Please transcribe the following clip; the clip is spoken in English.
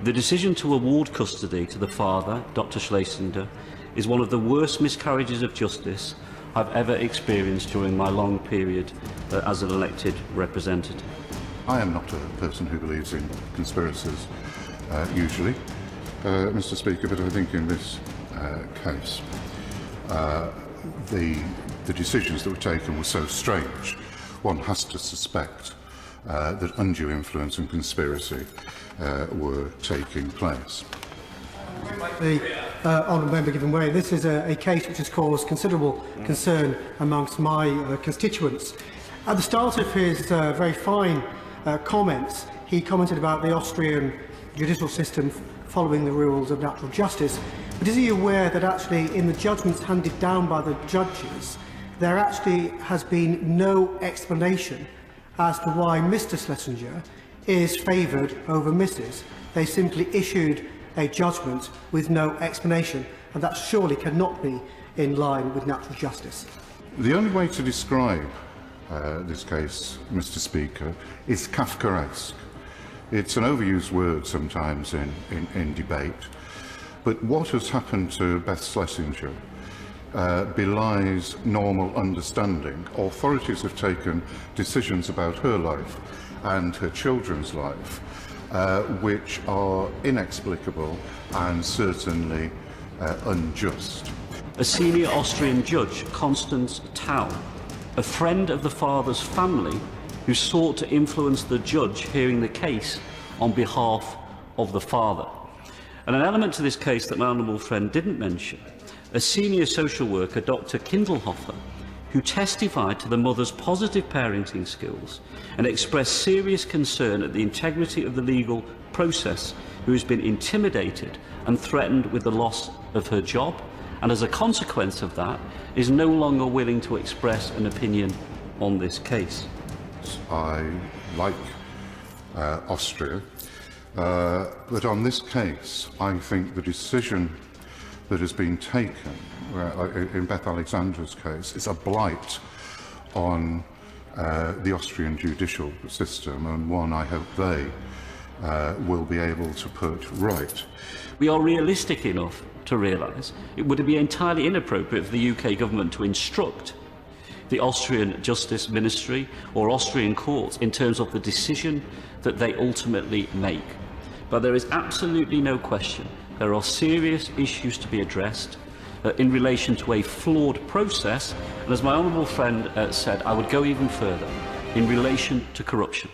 The decision to award custody to the father, Dr. Schlesinger, is one of the worst miscarriages of justice I've ever experienced during my long period as an elected representative. I am not a person who believes in conspiracies, usually, Mr. Speaker, but I think in this case, the decisions that were taken were so strange, one has to suspect that undue influence and conspiracy were taking place. The honourable member giving way. This is a case which has caused considerable concern amongst my constituents. At the start of his very fine comments, he commented about the Austrian judicial system following the rules of natural justice. But is he aware that actually in the judgments handed down by the judges, there actually has been no explanation as to why Mr. Schlesinger is favoured over Mrs. They simply issued a judgment with no explanation, and that surely cannot be in line with natural justice. The only way to describe this case, Mr. Speaker, is Kafkaesque. It's an overused word sometimes in debate, but what has happened to Beth Schlesinger belies normal understanding. Authorities have taken decisions about her life and her children's life which are inexplicable and certainly unjust. A senior Austrian judge, Constance Tau, a friend of the father's family, who sought to influence the judge hearing the case on behalf of the father. And an element to this case that my honourable friend didn't mention, a senior social worker, Dr. Kindelhofer, who testified to the mother's positive parenting skills and expressed serious concern at the integrity of the legal process, who has been intimidated and threatened with the loss of her job, and as a consequence of that is no longer willing to express an opinion on this case. I like Austria, but on this case I think the decision that has been taken in Beth Alexander's case is a blight on the Austrian judicial system, and one I hope they will be able to put right. We are realistic enough to realise it would be entirely inappropriate for the UK government to instruct the Austrian Justice Ministry or Austrian courts in terms of the decision that they ultimately make. But there is absolutely no question there are serious issues to be addressed in relation to a flawed process, and as my honourable friend said, I would go even further, in relation to corruption.